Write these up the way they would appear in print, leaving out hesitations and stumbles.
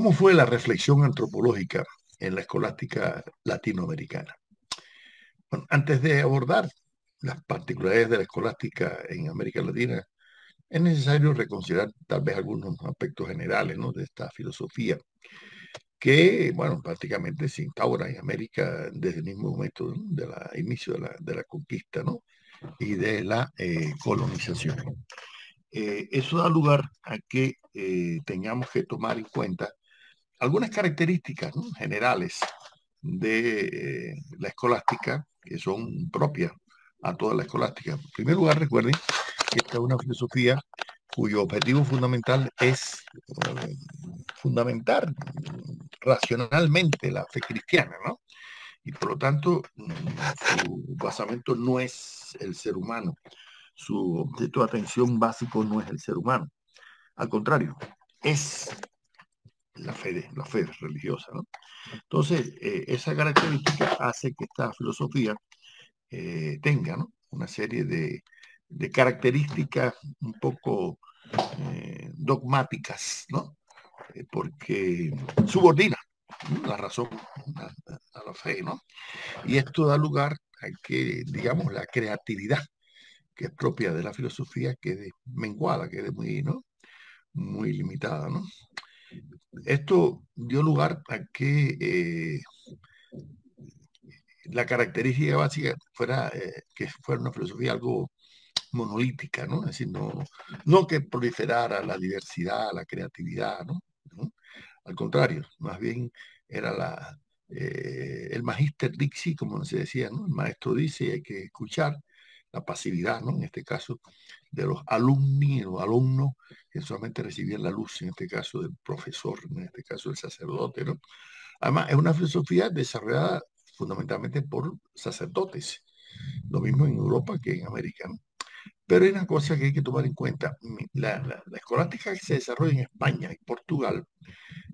¿Cómo fue la reflexión antropológica en la escolástica latinoamericana? Bueno, antes de abordar las particularidades de la escolástica en América Latina, es necesario reconsiderar tal vez algunos aspectos generales, ¿no?, de esta filosofía que, bueno, prácticamente se instaura en América desde el mismo momento, ¿no?, del inicio de la conquista, ¿no?, y de la colonización. Eso da lugar a que tengamos que tomar en cuenta algunas características, ¿no?, generales de la escolástica que son propias a toda la escolástica. En primer lugar, recuerden que esta es una filosofía cuyo objetivo fundamental es fundamentar racionalmente la fe cristiana, ¿no? Y por lo tanto, su basamento no es el ser humano, su objeto de atención básico no es el ser humano, al contrario, es la fe religiosa, ¿no? Entonces, esa característica hace que esta filosofía tenga, ¿no?, una serie de características un poco dogmáticas, ¿no? Porque subordina, ¿no?, la razón a la fe, ¿no? Y esto da lugar a que, digamos, la creatividad que es propia de la filosofía quede menguada, quede muy, ¿no?, muy limitada, ¿no? Esto dio lugar a que la característica básica fuera que fuera una filosofía algo monolítica, ¿no? Es decir, no que proliferara la diversidad, la creatividad, ¿no? ¿No? Al contrario, más bien era el magister dixi, como se decía, ¿no? El maestro dice y hay que escuchar la pasividad, ¿no?, en este caso, de los alumni, los alumnos que solamente recibían la luz, en este caso del profesor, en este caso del sacerdote, ¿no? Además, es una filosofía desarrollada fundamentalmente por sacerdotes, lo mismo en Europa que en América, ¿no? Pero hay una cosa que hay que tomar en cuenta. La escolástica que se desarrolla en España y Portugal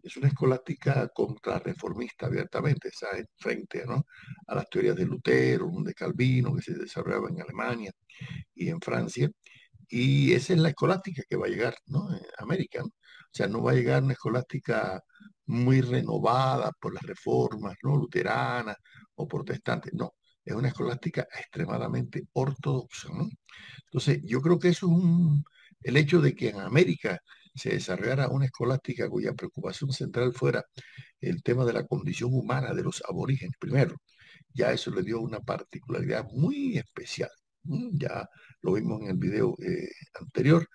es una escolástica contrarreformista abiertamente, ¿sabes?, frente, ¿no?, a las teorías de Lutero, de Calvino, que se desarrollaba en Alemania y en Francia. Y esa es la escolástica que va a llegar, ¿no?, a América, ¿no? O sea, no va a llegar una escolástica muy renovada por las reformas, ¿no?, luteranas o protestantes, no. Es una escolástica extremadamente ortodoxa, ¿no? Entonces, yo creo que eso es el hecho de que en América se desarrollara una escolástica cuya preocupación central fuera el tema de la condición humana de los aborígenes, primero, ya eso le dio una particularidad muy especial. Ya lo vimos en el video anterior,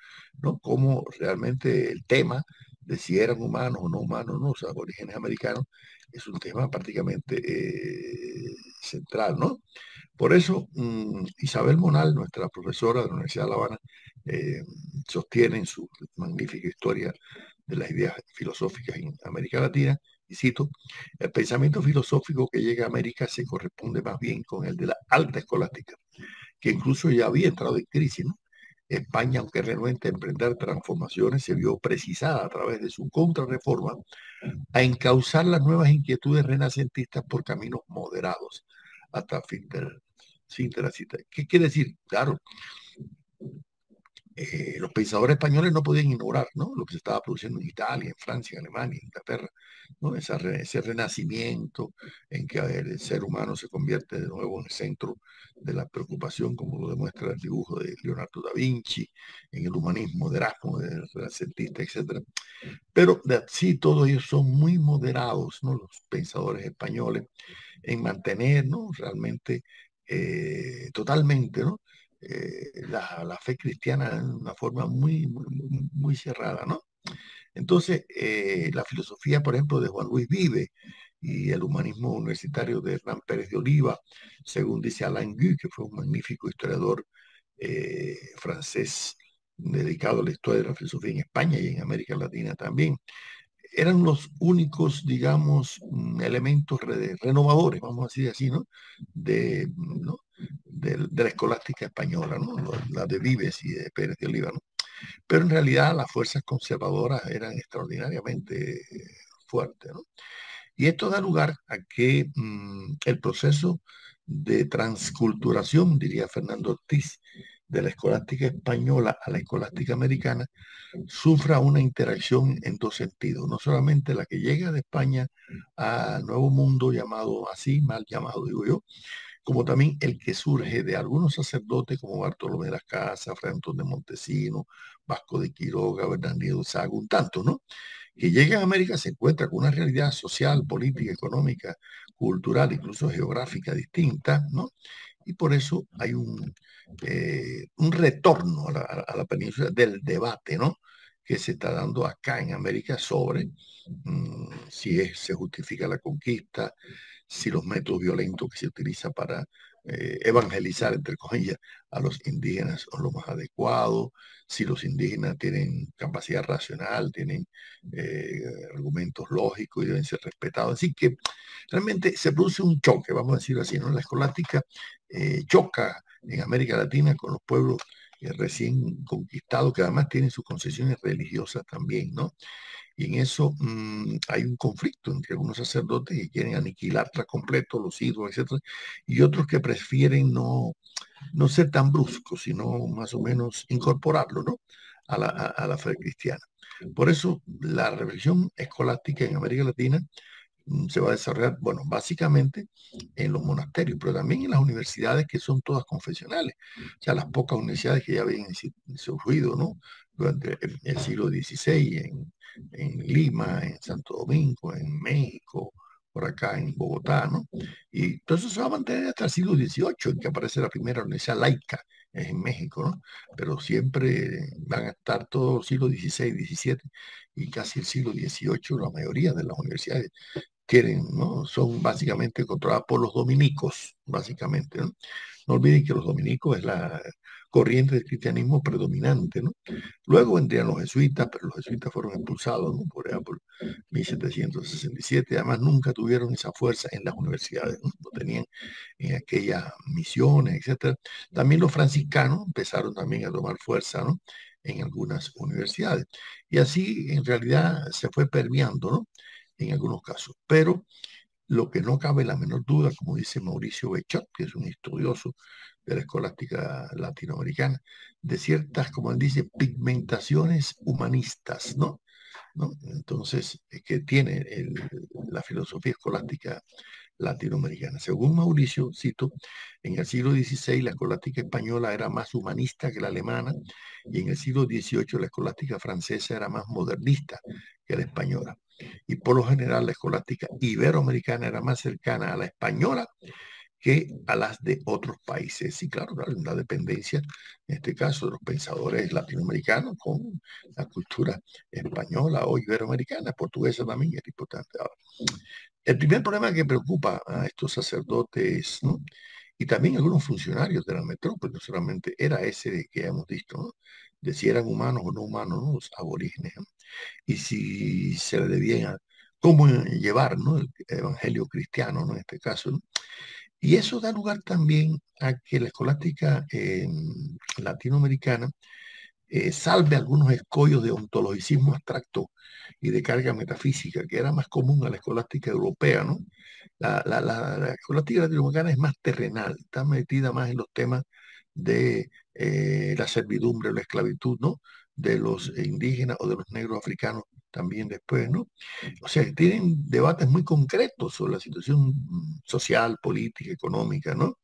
¿no?, cómo realmente el tema de si eran humanos o no humanos, ¿no?, los aborígenes americanos, es un tema prácticamente central, ¿no? Por eso, Isabel Monal, nuestra profesora de la Universidad de La Habana, eh, sostiene en su magnífica historia de las ideas filosóficas en América Latina, y cito, el pensamiento filosófico que llega a América se corresponde más bien con el de la alta escolástica, que incluso ya había entrado en crisis, ¿no? España, aunque renuente a emprender transformaciones, se vio precisada a través de su contrarreforma a encauzar las nuevas inquietudes renacentistas por caminos moderados, hasta fin de la cita. ¿Qué quiere decir? Claro, los pensadores españoles no podían ignorar, ¿no?, lo que se estaba produciendo en Italia, en Francia, en Alemania, en Inglaterra, ¿no? Ese renacimiento en que el ser humano se convierte de nuevo en el centro de la preocupación, como lo demuestra el dibujo de Leonardo da Vinci, en el humanismo de Erasmo, el renacentista, etcétera. Pero sí, todos ellos son muy moderados, ¿no?, los pensadores españoles, en mantener, ¿no?, realmente, totalmente, ¿no?, la fe cristiana de una forma muy cerrada, ¿no? Entonces, la filosofía, por ejemplo, de Juan Luis Vive y el humanismo universitario de Hernán Pérez de Oliva, según dice Alain Guy, que fue un magnífico historiador francés dedicado a la historia de la filosofía en España y en América Latina también, eran los únicos, digamos, elementos renovadores, vamos a decir así, ¿no?, ¿no?, de la escolástica española, ¿no?, la de Vives y de Pérez de Oliva, ¿no? Pero en realidad las fuerzas conservadoras eran extraordinariamente fuertes, ¿no? Y esto da lugar a que el proceso de transculturación, diría Fernando Ortiz, de la escolástica española a la escolástica americana sufra una interacción en dos sentidos. No solamente la que llega de España al Nuevo Mundo, llamado así, mal llamado, digo yo, como también el que surge de algunos sacerdotes como Bartolomé de las Casas, Fray Antón de Montesinos, Vasco de Quiroga, Bernardino de Sahagún, tanto, ¿no? Que llega a América se encuentra con una realidad social, política, económica, cultural, incluso geográfica distinta, ¿no? Y por eso hay un retorno a la península del debate, ¿no? Que se está dando acá en América sobre si se justifica la conquista, si los métodos violentos que se utilizan para evangelizar, entre comillas, a los indígenas son lo más adecuado, si los indígenas tienen capacidad racional, tienen argumentos lógicos y deben ser respetados. Así que realmente se produce un choque, vamos a decirlo así, ¿no? La escolástica choca en América Latina con los pueblos recién conquistados, que además tienen sus concesiones religiosas también, ¿no? Y en eso hay un conflicto entre algunos sacerdotes que quieren aniquilar tras completo los ídolos, etcétera, y otros que prefieren no ser tan bruscos, sino más o menos incorporarlo, ¿no? A la fe cristiana. Por eso la rebelión escolástica en América Latina se va a desarrollar, bueno, básicamente en los monasterios, pero también en las universidades que son todas confesionales. O sea, las pocas universidades que ya habían surgido, ¿no? Durante el siglo XVI en Lima, en Santo Domingo, en México, por acá en Bogotá, ¿no? Y todo eso se va a mantener hasta el siglo XVIII, en que aparece la primera universidad laica en México, ¿no? Pero siempre van a estar todo el siglo XVI, XVII y casi el siglo XVIII, la mayoría de las universidades tienen, ¿no? Son básicamente controladas por los dominicos, básicamente, ¿no? No olviden que los dominicos es la corriente del cristianismo predominante, ¿no? Luego vendrían los jesuitas, pero los jesuitas fueron expulsados, ¿no? Por allá por 1767, además nunca tuvieron esa fuerza en las universidades, ¿no? No tenían en aquellas misiones, etcétera. También los franciscanos empezaron también a tomar fuerza, ¿no? En algunas universidades. Y así, en realidad, se fue permeando, ¿no? En algunos casos. Pero lo que no cabe la menor duda, como dice Mauricio Bechot, que es un estudioso de la escolástica latinoamericana, de ciertas, como él dice, pigmentaciones humanistas, ¿no? ¿No? Entonces, que tiene la filosofía escolástica latinoamericana. Según Mauricio, cito, en el siglo XVI la escolástica española era más humanista que la alemana y en el siglo XVIII la escolástica francesa era más modernista que la española. Y por lo general la escolástica iberoamericana era más cercana a la española que a las de otros países. Y claro, la dependencia, en este caso, de los pensadores latinoamericanos con la cultura española o iberoamericana, portuguesa también es importante. Ahora, el primer problema que preocupa a estos sacerdotes, ¿no? Y también algunos funcionarios de la metrópoli, no solamente era ese de que hemos visto, ¿no? De si eran humanos o no humanos, ¿no? Los aborígenes, ¿no? Y si se le debía cómo llevar, ¿no? El evangelio cristiano, ¿no? En este caso, ¿no? Y eso da lugar también a que la escolástica latinoamericana salve algunos escollos de ontologicismo abstracto y de carga metafísica, que era más común a la escolástica europea, ¿no? La escolástica latinoamericana es más terrenal, está metida más en los temas de la servidumbre, la esclavitud, ¿no? De los indígenas o de los negros africanos también después, ¿no? O sea, tienen debates muy concretos sobre la situación social, política, económica, ¿no?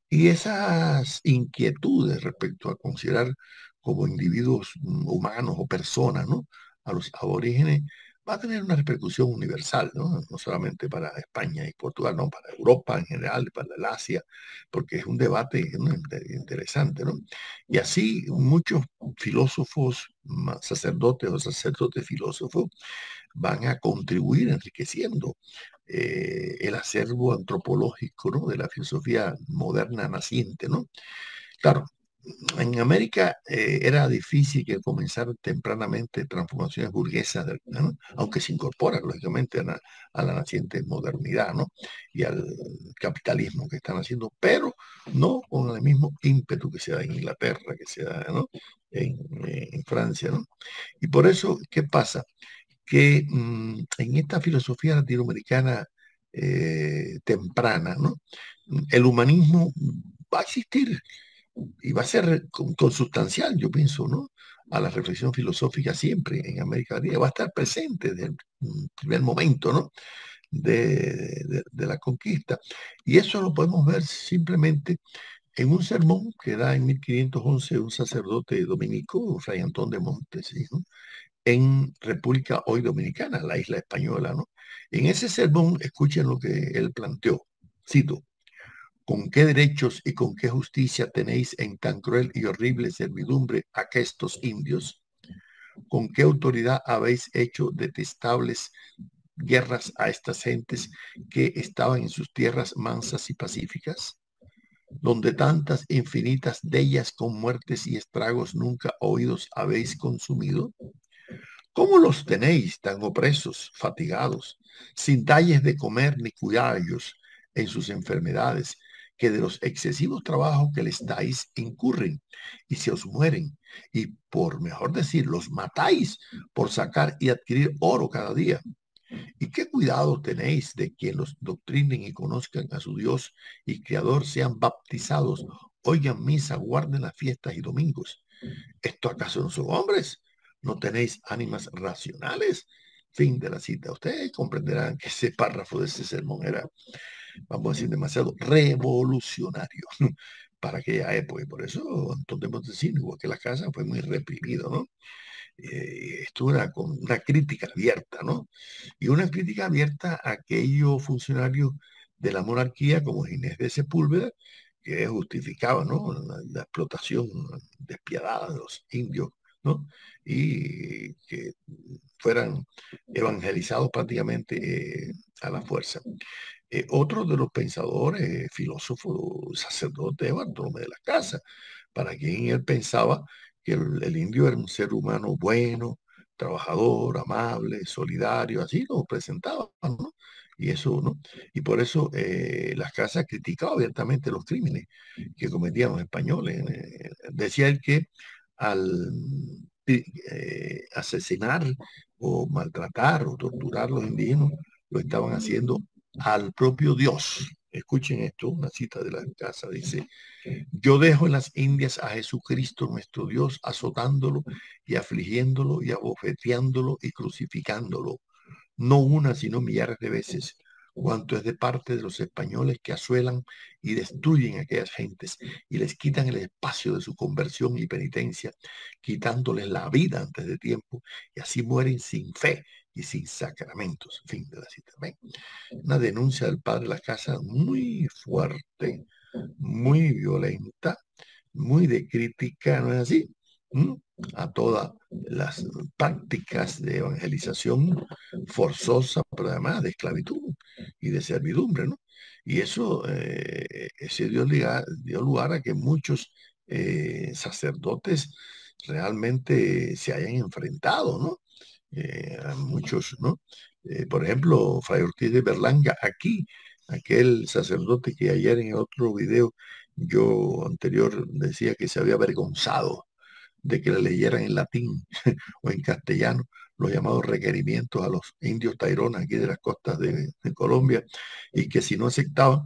Y esas inquietudes respecto a considerar como individuos humanos o personas, ¿no? A los aborígenes, va a tener una repercusión universal, ¿no? No solamente para España y Portugal, no, para Europa en general, para el Asia, porque es un debate, ¿no? Interesante, ¿no? Y así muchos filósofos, sacerdotes o sacerdotes filósofos, van a contribuir enriqueciendo el acervo antropológico, ¿no? De la filosofía moderna naciente, ¿no? Claro, en América era difícil que comenzaran tempranamente transformaciones burguesas, ¿no? Aunque se incorpora lógicamente a la naciente modernidad, ¿no? Y al capitalismo que están haciendo, pero no con el mismo ímpetu que se da en Inglaterra, que se da, ¿no? En Francia, ¿no? Y por eso, ¿qué pasa? Que en esta filosofía latinoamericana temprana, ¿no? El humanismo va a existir, y va a ser consustancial, yo pienso, ¿no? A la reflexión filosófica siempre en América Latina, va a estar presente desde el primer momento, ¿no? De la conquista. Y eso lo podemos ver simplemente en un sermón que da en 1511 un sacerdote dominico, Fray Antón de Montes, ¿sí? ¿No? En República hoy Dominicana, la isla española, ¿no? En ese sermón, escuchen lo que él planteó. Cito: ¿con qué derechos y con qué justicia tenéis en tan cruel y horrible servidumbre a aquestos indios? ¿Con qué autoridad habéis hecho detestables guerras a estas gentes que estaban en sus tierras mansas y pacíficas, donde tantas infinitas de ellas con muertes y estragos nunca oídos habéis consumido? ¿Cómo los tenéis tan opresos, fatigados, sin dalles de comer ni cuidarlos en sus enfermedades, que de los excesivos trabajos que les dais incurren y se os mueren, y por mejor decir, los matáis por sacar y adquirir oro cada día? ¿Y qué cuidado tenéis de que los doctrinen y conozcan a su Dios y Creador, sean bautizados, oigan misa, guarden las fiestas y domingos? ¿Esto acaso no son hombres? ¿No tenéis ánimas racionales? Fin de la cita. Ustedes comprenderán que ese párrafo de ese sermón era, vamos a decir, demasiado revolucionario para aquella época. Y por eso Antón de Montesino, igual que la casa, fue muy reprimido, ¿no? Esto era con una crítica abierta, ¿no? Y una crítica abierta a aquellos funcionarios de la monarquía como Ginés de Sepúlveda, que justificaba, ¿no? La explotación despiadada de los indios, ¿no? Y que fueran evangelizados prácticamente a la fuerza. Otro de los pensadores, filósofos, sacerdote, Bartolomé de las Casas, para quien él pensaba que el indio era un ser humano bueno, trabajador, amable, solidario, así lo presentaba, ¿no? Y eso, ¿no? Y por eso las Casas criticaba abiertamente los crímenes que cometían los españoles. Decía él que al asesinar o maltratar o torturar a los indígenas, lo estaban haciendo al propio Dios. Escuchen esto, una cita de la casa, dice: yo dejo en las Indias a Jesucristo nuestro Dios azotándolo y afligiéndolo y abofeteándolo y crucificándolo, no una sino millares de veces, cuanto es de parte de los españoles que asuelan y destruyen a aquellas gentes y les quitan el espacio de su conversión y penitencia, quitándoles la vida antes de tiempo, y así mueren sin fe y sin sacramentos. Fin de la cita. ¿Ven? Una denuncia del padre de la casa muy fuerte, muy violenta, muy de crítica, ¿no es así? ¿Mm? A todas las prácticas de evangelización forzosa, pero además de esclavitud y de servidumbre, ¿no? Y eso ese dio lugar a que muchos sacerdotes realmente se hayan enfrentado, ¿no? A muchos, ¿no? Por ejemplo, Fray Ortiz de Berlanga, aquí, aquel sacerdote que ayer en otro video yo anterior decía que se había avergonzado de que le leyeran en latín o en castellano los llamados requerimientos a los indios taironas aquí de las costas de Colombia, y que si no aceptaban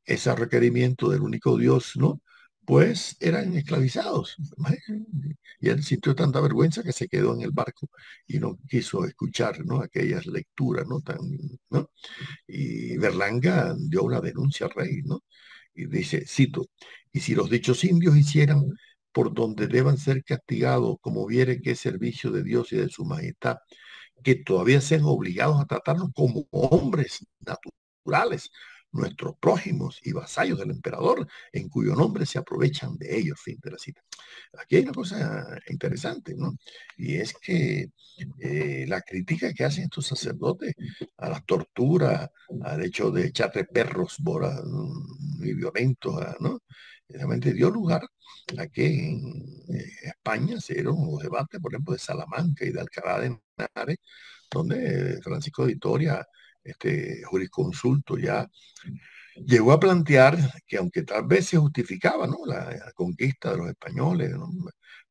ese requerimiento del único Dios, ¿no? Pues eran esclavizados. Y él sintió tanta vergüenza que se quedó en el barco y no quiso escuchar, ¿no? Aquellas lecturas, ¿no? ¿No? Y Berlanga dio una denuncia al rey, ¿no? Y dice, cito: y si los dichos indios hicieran por donde deban ser castigados, como viere que es servicio de Dios y de su majestad, que todavía sean obligados a tratarlos como hombres naturales, nuestros prójimos y vasallos del emperador, en cuyo nombre se aprovechan de ellos. Fin de la cita. Aquí hay una cosa interesante, ¿no? Y es que la crítica que hacen estos sacerdotes a las torturas, al hecho de echarle perros muy violentos, ¿no? Realmente dio lugar a que en España se dieron los debates, por ejemplo, de Salamanca y de Alcalá de Henares, donde Francisco de Vitoria, este jurisconsulto, ya llegó a plantear que aunque tal vez se justificaba, ¿no? La conquista de los españoles, ¿no?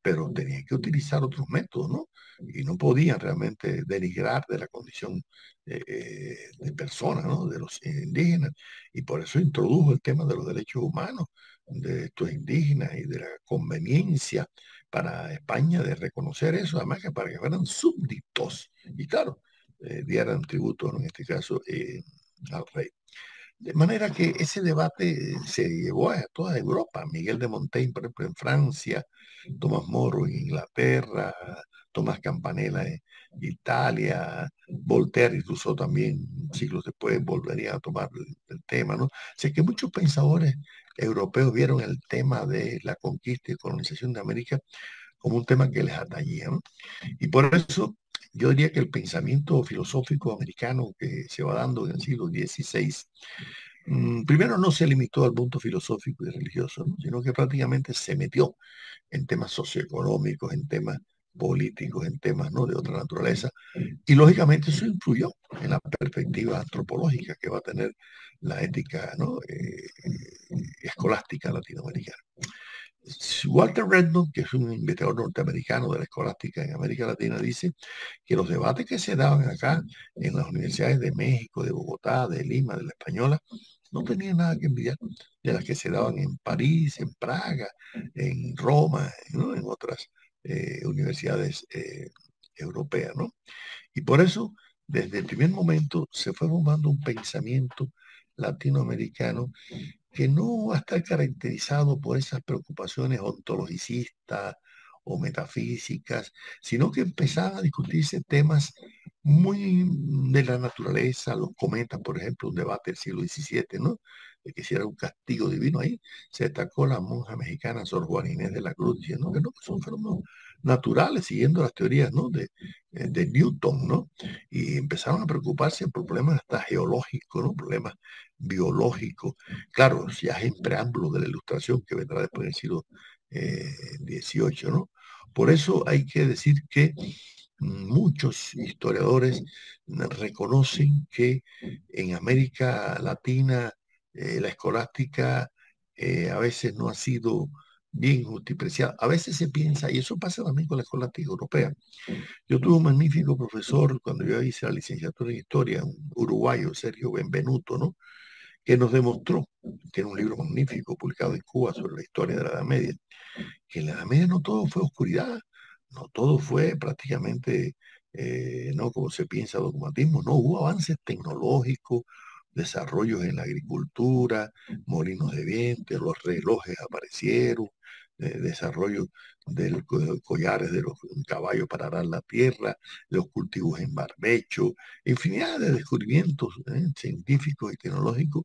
Pero tenían que utilizar otros métodos, ¿no? y no podían realmente denigrar de la condición de personas, ¿no? De los indígenas, y por eso introdujo el tema de los derechos humanos de estos indígenas y de la conveniencia para España de reconocer eso, además que para que fueran súbditos, y claro, dieran tributo, ¿no? En este caso, al rey. De manera que ese debate se llevó a toda Europa. Miguel de Montaigne, por ejemplo, en Francia, Tomás Moro en Inglaterra, Tomás Campanella en Italia, Voltaire incluso también siglos después volvería a tomar el tema, ¿no? O sea que muchos pensadores europeos vieron el tema de la conquista y colonización de América como un tema que les atañía, ¿no? Y por eso yo diría que el pensamiento filosófico americano que se va dando en el siglo XVI, primero no se limitó al punto filosófico y religioso, ¿no? Sino que prácticamente se metió en temas socioeconómicos, en temas políticos, en temas, ¿no? De otra naturaleza. Y lógicamente eso influyó en la perspectiva antropológica que va a tener la ética, ¿no? Escolástica latinoamericana. Walter Redmond, que es un investigador norteamericano de la escolástica en América Latina, dice que los debates que se daban acá en las universidades de México, de Bogotá, de Lima, de la Española, no tenían nada que envidiar de las que se daban en París, en Praga, en Roma, ¿no? En otras universidades europeas, ¿no? Y por eso, desde el primer momento, se fue formando un pensamiento latinoamericano que no va a estar caracterizado por esas preocupaciones ontologicistas o metafísicas, sino que empezaban a discutirse temas muy de la naturaleza, los cometas, por ejemplo, un debate del siglo XVII, ¿no? De que si era un castigo divino ahí, se destacó la monja mexicana Sor Juana Inés de la Cruz, diciendo que no, que son fenómenos naturales, siguiendo las teorías, ¿no? De Newton, ¿no? Y empezaron a preocuparse por problemas hasta geológicos, ¿no? Problemas biológicos. Claro, ya es en preámbulo de la Ilustración que vendrá después del siglo XVIII, ¿no? Por eso hay que decir que muchos historiadores reconocen que en América Latina la escolástica a veces no ha sido bien justipreciada. A veces se piensa, y eso pasa también con la escolástica europea. Yo tuve un magnífico profesor cuando yo hice la licenciatura en historia, un uruguayo, Sergio Benvenuto, ¿no? Que nos demostró, tiene un libro magnífico publicado en Cuba sobre la historia de la Edad Media, que en la Edad Media no todo fue oscuridad, no todo fue prácticamente, no como se piensa, dogmatismo, no, hubo avances tecnológicos, desarrollos en la agricultura, molinos de viento, los relojes aparecieron, desarrollo de los collares de los caballos para arar la tierra, los cultivos en barbecho, infinidad de descubrimientos científicos y tecnológicos,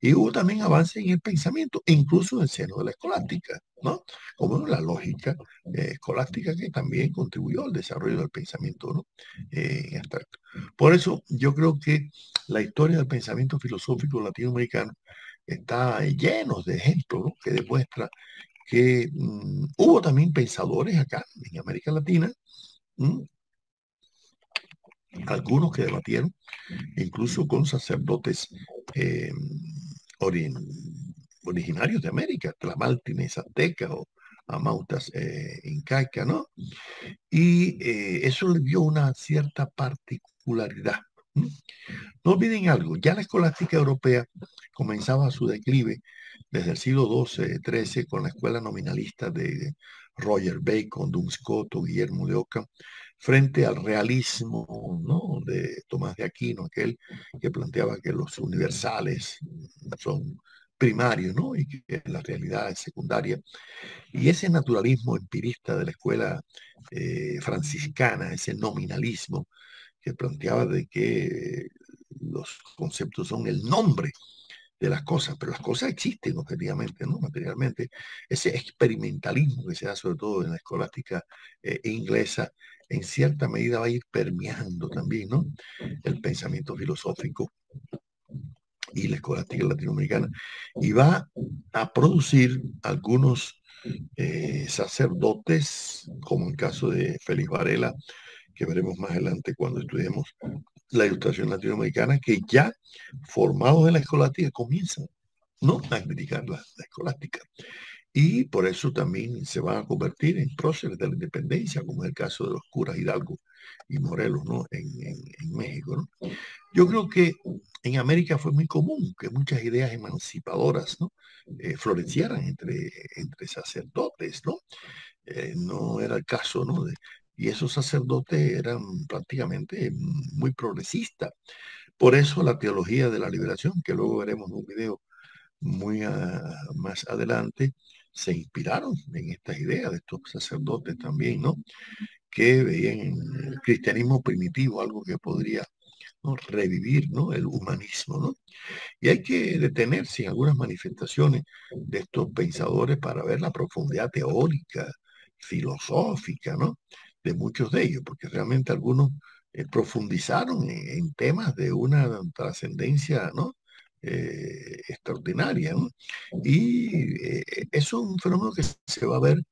y hubo también avances en el pensamiento, incluso en el seno de la escolástica, ¿no? Como la lógica escolástica que también contribuyó al desarrollo del pensamiento, ¿no? Abstracto. Por eso yo creo que la historia del pensamiento filosófico latinoamericano está lleno de ejemplos, ¿no? Que demuestra que hubo también pensadores acá en América Latina, algunos que debatieron, incluso con sacerdotes eh, ori- originarios de América, tlamaltines, aztecas o amautas incaica, ¿no? Y eso le dio una cierta particularidad. No olviden algo, ya la escolástica europea comenzaba su declive desde el siglo XII-XIII con la escuela nominalista de Roger Bacon, Duns Scoto, Guillermo de Ockham, frente al realismo, ¿no? De Tomás de Aquino, aquel que planteaba que los universales son primarios, ¿no? Y que la realidad es secundaria. Y ese naturalismo empirista de la escuela franciscana, ese nominalismo que planteaba de que los conceptos son el nombre de las cosas, pero las cosas existen objetivamente, ¿no? Materialmente. Ese experimentalismo que se da sobre todo en la escolástica inglesa, en cierta medida va a ir permeando también, ¿no? El pensamiento filosófico y la escolástica latinoamericana, y va a producir algunos sacerdotes, como el caso de Félix Varela, que veremos más adelante cuando estudiemos la ilustración latinoamericana, que ya formados en la escolástica comienzan, ¿no?, a criticar la escolástica. y por eso también se van a convertir en próceres de la independencia, como es el caso de los curas Hidalgo y Morelos, ¿no? En México, ¿no? Yo creo que en América fue muy común que muchas ideas emancipadoras, ¿no? Florecieran entre sacerdotes, ¿no? No era el caso, ¿no? Y esos sacerdotes eran prácticamente muy progresistas. Por eso la teología de la liberación, que luego veremos en un video muy más adelante, se inspiraron en estas ideas de estos sacerdotes también, ¿no? Que veían en el cristianismo primitivo algo que podría, ¿no? Revivir, ¿no? El humanismo, ¿no? Y hay que detenerse en algunas manifestaciones de estos pensadores para ver la profundidad teórica, filosófica, ¿no? De muchos de ellos, porque realmente algunos profundizaron en temas de una trascendencia, ¿no? Extraordinaria, ¿no? Y eso es un fenómeno que se va a ver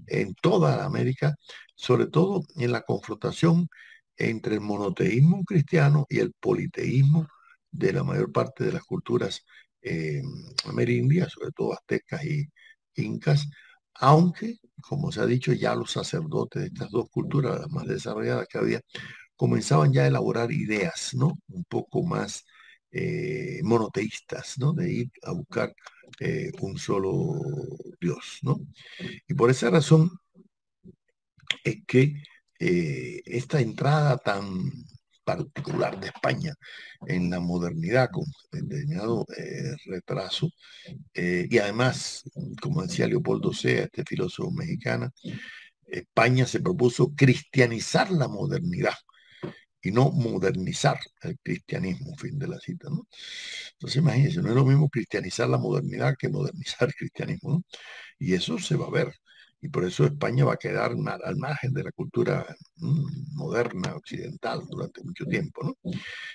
en toda América, sobre todo en la confrontación entre el monoteísmo cristiano y el politeísmo de la mayor parte de las culturas eh, amerindias, sobre todo aztecas y incas, aunque, como se ha dicho, ya los sacerdotes de estas dos culturas, las más desarrolladas que había, comenzaban ya a elaborar ideas, ¿no? Un poco más monoteístas, ¿no? De ir a buscar un solo Dios, ¿no? Y por esa razón es que esta entrada tan particular de España en la modernidad con determinado retraso, y además, como decía Leopoldo Sea, este filósofo mexicano, España se propuso cristianizar la modernidad y no modernizar el cristianismo, fin de la cita, ¿no? Entonces imagínense, no es lo mismo cristianizar la modernidad que modernizar el cristianismo, ¿no? Y eso se va a ver. Y por eso España va a quedar al margen de la cultura moderna, occidental, durante mucho tiempo, ¿no?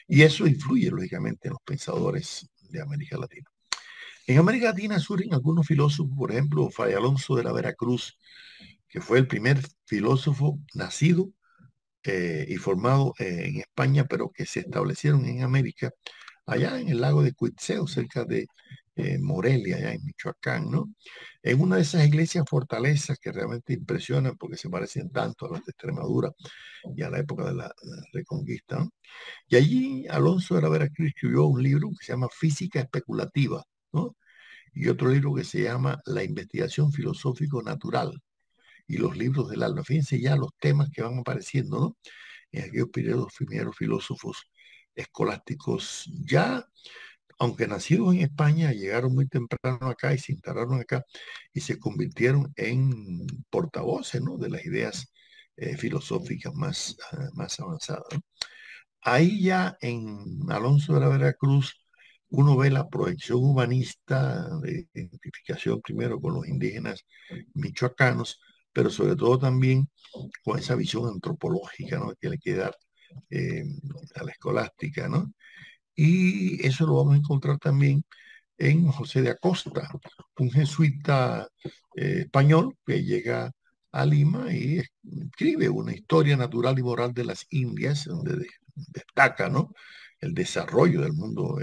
Y eso influye, lógicamente, en los pensadores de América Latina. En América Latina surgen algunos filósofos, por ejemplo, Fray Alonso de la Veracruz, que fue el primer filósofo nacido y formado en España, pero que se establecieron en América, allá en el lago de Cuitzeo, cerca de Morelia, allá en Michoacán, ¿no? En una de esas iglesias fortalezas que realmente impresionan porque se parecen tanto a las de Extremadura y a la época de la Reconquista, ¿no? Y allí Alonso de la Veracruz escribió un libro que se llama Física Especulativa, ¿no? Y otro libro que se llama La investigación filosófico-natural y los libros del alma. Fíjense ya los temas que van apareciendo, ¿no? En aquellos primeros filósofos escolásticos, ya, aunque nacidos en España, llegaron muy temprano acá y se instalaron acá y se convirtieron en portavoces, ¿no? De las ideas filosóficas más avanzadas, ¿no? Ahí ya en Alonso de la Veracruz uno ve la proyección humanista de identificación primero con los indígenas michoacanos, pero sobre todo también con esa visión antropológica, ¿no? Que le quiere dar eh, a la escolástica, ¿no? Y eso lo vamos a encontrar también en José de Acosta, un jesuita español que llega a Lima y escribe una historia natural y moral de las Indias, donde destaca, ¿no? El desarrollo del mundo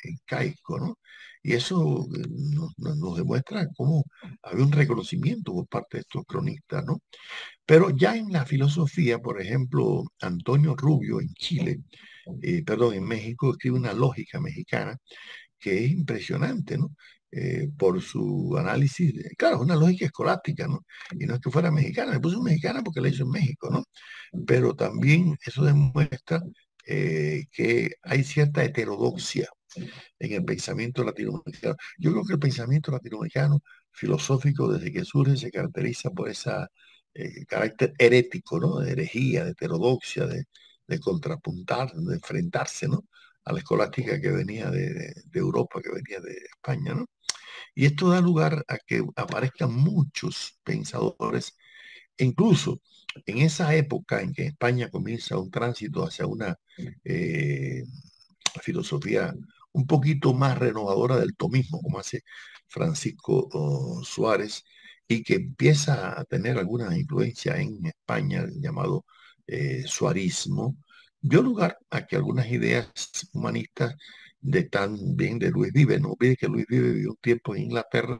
incaico, ¿no? Y eso nos demuestra cómo había un reconocimiento por parte de estos cronistas, ¿no? Pero ya en la filosofía, por ejemplo, Antonio Rubio en Chile, perdón, en México, escribe una lógica mexicana que es impresionante, ¿no? Por su análisis, claro, es una lógica escolástica, ¿no? Y no es que fuera mexicana, le puso mexicana porque la hizo en México, ¿no? Pero también eso demuestra que hay cierta heterodoxia en el pensamiento latinoamericano. Yo creo que el pensamiento latinoamericano filosófico desde que surge se caracteriza por esa carácter herético, ¿no? De herejía, de heterodoxia, de contrapuntar, de enfrentarse, ¿no? A la escolástica que venía de Europa, que venía de España, ¿no? Y esto da lugar a que aparezcan muchos pensadores, e incluso en esa época en que España comienza un tránsito hacia una filosofía un poquito más renovadora del tomismo, como hace Francisco Suárez, y que empieza a tener alguna influencia en España, el llamado suarismo, dio lugar a que algunas ideas humanistas también de Luis Vives. No olvide que Luis Vives vivió un tiempo en Inglaterra,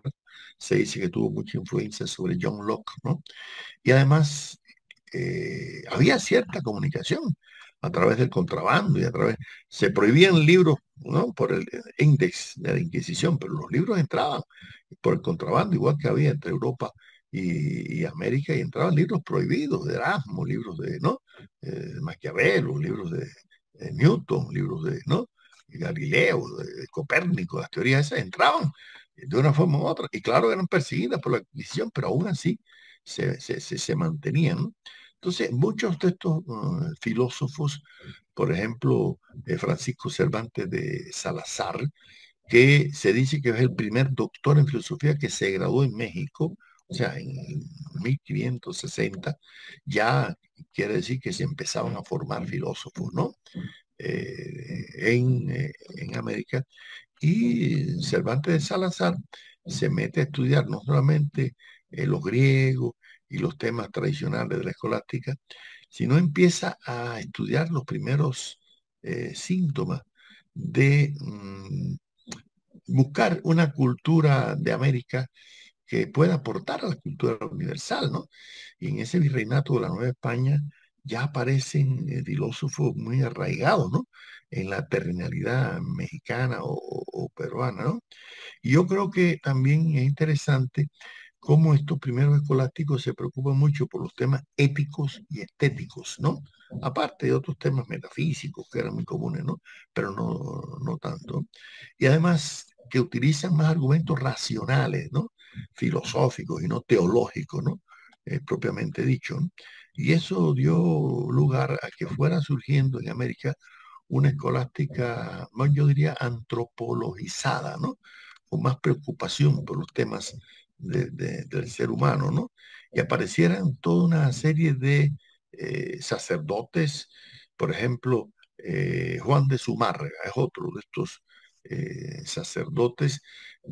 se dice que tuvo mucha influencia sobre John Locke, ¿no? Y además había cierta comunicación a través del contrabando y a través, se prohibían libros, ¿no? Por el índice de la Inquisición, pero los libros entraban por el contrabando, igual que había entre Europa y América, y entraban libros prohibidos de Erasmo, libros de, ¿no? De Maquiavelo, libros de Newton, libros de, ¿no? De Galileo, de Copérnico, las teorías esas entraban de una forma u otra, y claro, eran perseguidas por la Inquisición, pero aún así se mantenían, ¿no? Entonces, muchos de estos filósofos, por ejemplo, Francisco Cervantes de Salazar, que se dice que es el primer doctor en filosofía que se graduó en México, o sea, en 1560, ya quiere decir que se empezaban a formar filósofos, ¿no? En América. Y Cervantes de Salazar se mete a estudiar no solamente los griegos y los temas tradicionales de la escolástica, sino empieza a estudiar los primeros síntomas de buscar una cultura de América que pueda aportar a la cultura universal, ¿no? Y en ese virreinato de la Nueva España ya aparecen filósofos muy arraigados, ¿no? En la terrenalidad mexicana o peruana, ¿no? Y yo creo que también es interesante cómo estos primeros escolásticos se preocupan mucho por los temas éticos y estéticos, ¿no? Aparte de otros temas metafísicos que eran muy comunes, ¿no? Pero no tanto. Y además que utilizan más argumentos racionales, ¿no? Filosóficos y no teológicos, ¿no? Propiamente dicho, ¿no? Y eso dio lugar a que fuera surgiendo en América una escolástica, yo diría, antropologizada, ¿no? Con más preocupación por los temas del ser humano, ¿no? Y aparecieran toda una serie de sacerdotes, por ejemplo, Juan de Zumárraga es otro de estos sacerdotes,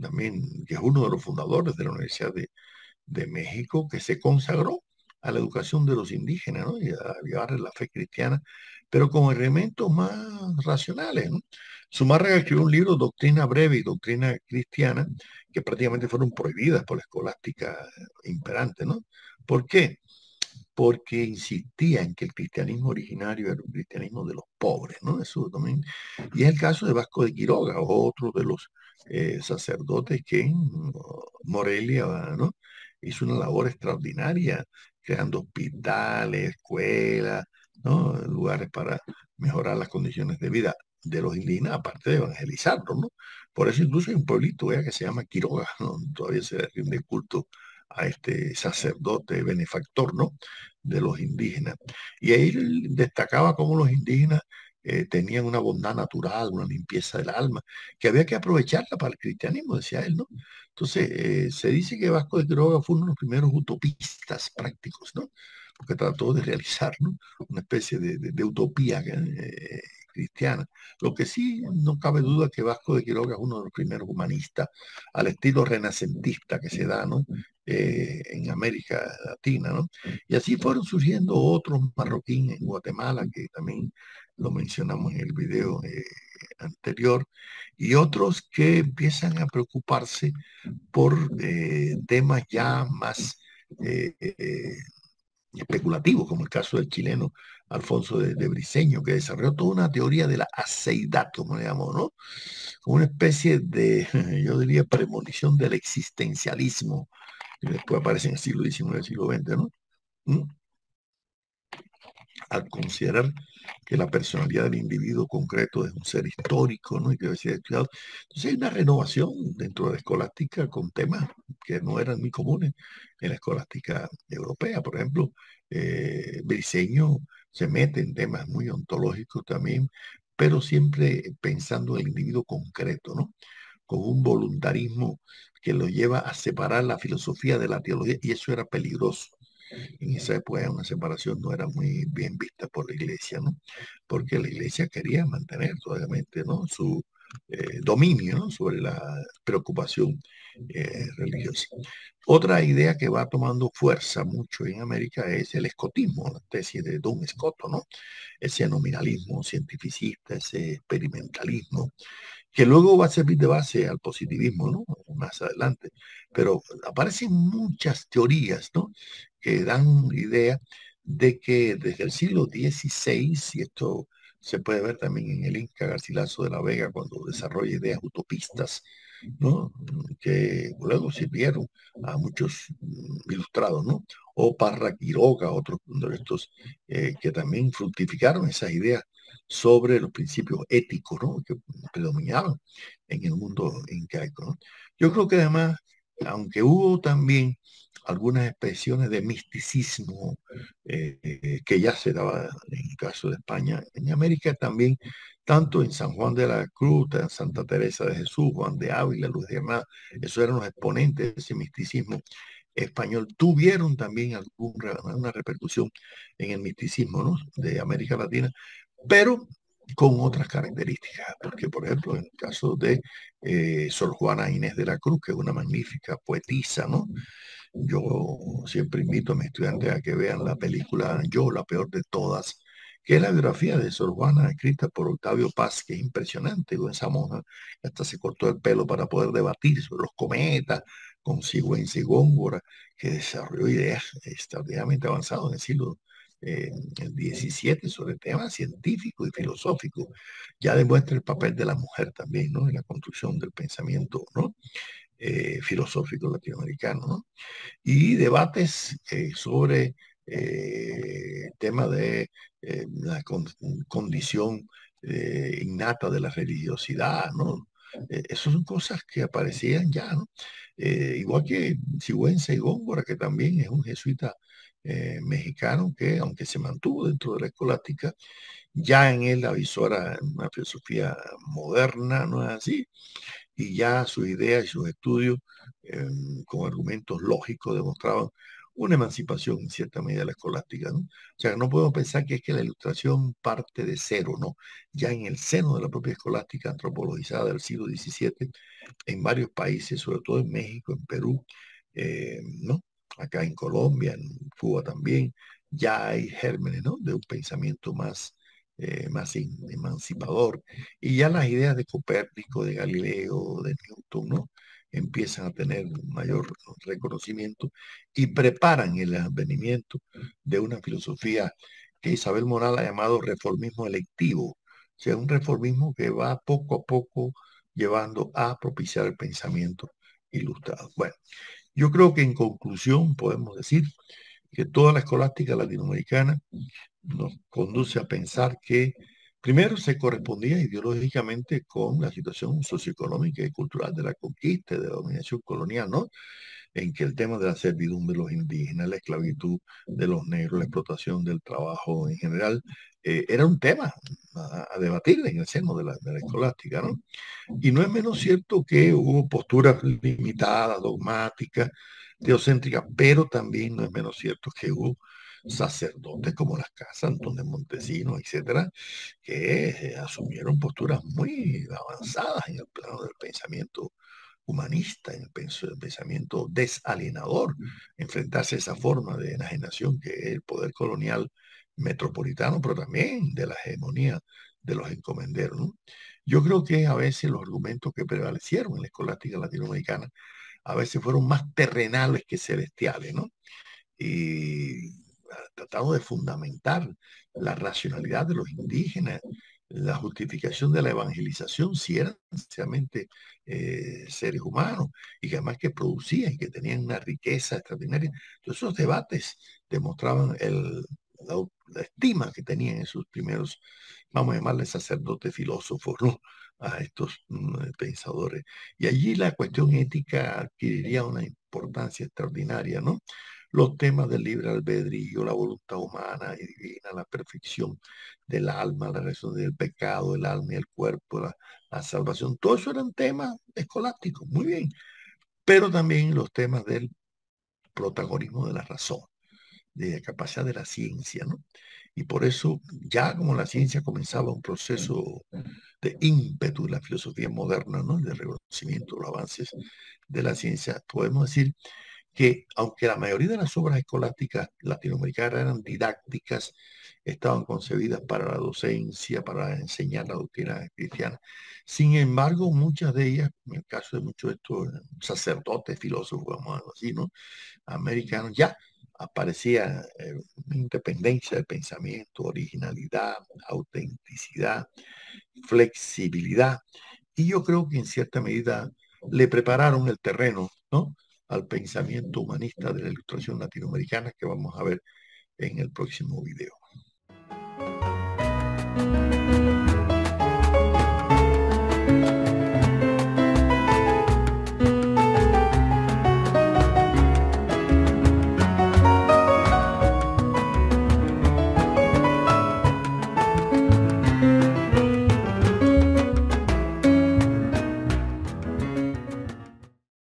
también que es uno de los fundadores de la Universidad de México, que se consagró a la educación de los indígenas, ¿no? Y a llevar la fe cristiana, pero con elementos más racionales, ¿no? Zumárraga escribió un libro, Doctrina Breve y Doctrina Cristiana, que prácticamente fueron prohibidas por la escolástica imperante, ¿no? ¿Por qué? Porque insistía en que el cristianismo originario era un cristianismo de los pobres, ¿no? Eso también. Y es el caso de Vasco de Quiroga, otro de los sacerdotes que en Morelia, ¿no? Hizo una labor extraordinaria, creando hospitales, escuelas, ¿no? Lugares para mejorar las condiciones de vida de los indígenas, aparte de evangelizarlos, ¿no? Por eso incluso hay un pueblito que se llama Quiroga, ¿no? Todavía se le rinde culto a este sacerdote benefactor, ¿no? De los indígenas. Y ahí él destacaba cómo los indígenas tenían una bondad natural, una limpieza del alma, que había que aprovecharla para el cristianismo, decía él, ¿no? Entonces, se dice que Vasco de Quiroga fue uno de los primeros utopistas prácticos, ¿no? Porque trató de realizar, ¿no? Una especie de utopía cristiana. Lo que sí, no cabe duda que Vasco de Quiroga es uno de los primeros humanistas al estilo renacentista que se da, ¿no? En América Latina, ¿no? Y así fueron surgiendo otros marroquíes en Guatemala, que también lo mencionamos en el video anterior, y otros que empiezan a preocuparse por temas ya más especulativos, como el caso del chileno Alfonso de Briceño, que desarrolló toda una teoría de la aceidad, como le llamó, ¿no? Como una especie de, yo diría, premonición del existencialismo, que después aparece en el siglo XIX, siglo XX, ¿no? ¿Mm? Al considerar que la personalidad del individuo concreto es un ser histórico, ¿no? Y que debe ser estudiado. Entonces hay una renovación dentro de la escolástica con temas que no eran muy comunes en la escolástica europea. Por ejemplo, Briceño se mete en temas muy ontológicos también, pero siempre pensando en el individuo concreto, ¿no? Con un voluntarismo que lo lleva a separar la filosofía de la teología, y eso era peligroso. En esa época una separación no era muy bien vista por la iglesia, ¿no? Porque la iglesia quería mantener, obviamente, ¿no? Su dominio, ¿no? Sobre la preocupación religiosa. Otra idea que va tomando fuerza mucho en América es el escotismo, la tesis de Don Scott, ¿no? Ese nominalismo cientificista, ese experimentalismo, que luego va a servir de base al positivismo, ¿no? Más adelante. Pero aparecen muchas teorías, ¿no? Que dan idea de que desde el siglo XVI, y esto se puede ver también en el Inca Garcilaso de la Vega cuando desarrolla ideas utopistas, ¿no? Que luego sirvieron a muchos ilustrados, ¿no? O Parra Quiroga, otros de estos que también fructificaron esas ideas sobre los principios éticos, ¿no? Que predominaban en el mundo incaico, ¿no? Yo creo que además, aunque hubo también algunas expresiones de misticismo que ya se daba en el caso de España, en América también, tanto en San Juan de la Cruz, en Santa Teresa de Jesús, Juan de Ávila, Luz de Granada, esos eran los exponentes de ese misticismo español, tuvieron también una repercusión en el misticismo, ¿no? De América Latina, pero con otras características, porque por ejemplo en el caso de Sor Juana Inés de la Cruz, que es una magnífica poetisa, ¿no? Yo siempre invito a mis estudiantes a que vean la película Yo, la peor de todas, que es la biografía de Sor Juana escrita por Octavio Paz, que es impresionante, con esa monja hasta se cortó el pelo para poder debatir sobre los cometas, con Sigüenza y Góngora, que desarrolló ideas extraordinariamente avanzadas en el siglo el 17 sobre temas científicos y filosóficos. Ya demuestra el papel de la mujer también, ¿no? En la construcción del pensamiento, ¿no? Filosófico latinoamericano, ¿no? Y debates sobre temas de condición innata de la religiosidad, ¿no? Esas son cosas que aparecían ya, ¿no? Igual que Sigüenza y Góngora, que también es un jesuita mexicano que, aunque se mantuvo dentro de la escolástica, ya en él avisora una filosofía moderna, ¿no es así? Y ya sus ideas y sus estudios con argumentos lógicos demostraban una emancipación en cierta medida de la escolástica, ¿no? O sea, no podemos pensar que es que la ilustración parte de cero, ¿no? Ya en el seno de la propia escolástica antropologizada del siglo XVII, en varios países, sobre todo en México, en Perú, ¿no? Acá en Colombia, en Cuba también, ya hay gérmenes, ¿no? De un pensamiento más emancipador. Y ya las ideas de Copérnico, de Galileo, de Newton, ¿no? Empiezan a tener un mayor reconocimiento y preparan el advenimiento de una filosofía que Isabel Moral ha llamado reformismo electivo, o sea, un reformismo que va poco a poco llevando a propiciar el pensamiento ilustrado. Bueno, yo creo que en conclusión podemos decir que toda la escolástica latinoamericana nos conduce a pensar que primero se correspondía ideológicamente con la situación socioeconómica y cultural de la conquista y de la dominación colonial, ¿no? En que el tema de la servidumbre de los indígenas, la esclavitud de los negros, la explotación del trabajo en general, era un tema a debatir en el seno de la escolástica, ¿no? Y no es menos cierto que hubo posturas limitadas, dogmáticas, teocéntricas, pero también no es menos cierto que hubo sacerdotes como las casas Antón Montesinos, etcétera, que asumieron posturas muy avanzadas en el plano del pensamiento humanista, en el pensamiento desalienador, enfrentarse a esa forma de enajenación que es el poder colonial metropolitano, pero también de la hegemonía de los encomenderos, ¿no? Yo creo que a veces los argumentos que prevalecieron en la escolástica latinoamericana a veces fueron más terrenales que celestiales, ¿no? Y tratando de fundamentar la racionalidad de los indígenas, la justificación de la evangelización, si eran sencillamente seres humanos y que además que producían y que tenían una riqueza extraordinaria. Todos esos debates demostraban la estima que tenían esos primeros, vamos a llamarles sacerdotes filósofos, ¿no? A estos pensadores. Y allí la cuestión ética adquiriría una importancia extraordinaria, ¿no? Los temas del libre albedrío, la voluntad humana y divina, la perfección del alma, la razón del pecado, el alma y el cuerpo, la salvación, todo eso eran temas escolásticos, muy bien, pero también los temas del protagonismo de la razón, de la capacidad de la ciencia, ¿no? Y por eso, ya como la ciencia comenzaba un proceso de ímpetu de la filosofía moderna, ¿no? De reconocimiento de los avances de la ciencia, podemos decir que aunque la mayoría de las obras escolásticas latinoamericanas eran didácticas, estaban concebidas para la docencia, para enseñar la doctrina cristiana. Sin embargo, muchas de ellas, en el caso de muchos de estos sacerdotes, filósofos, vamos a decirlo así, ¿no? Americanos, ya aparecía una independencia de pensamiento, originalidad, autenticidad, flexibilidad. Y yo creo que en cierta medida le prepararon el terreno, ¿no? Al pensamiento humanista de la Ilustración latinoamericana que vamos a ver en el próximo video.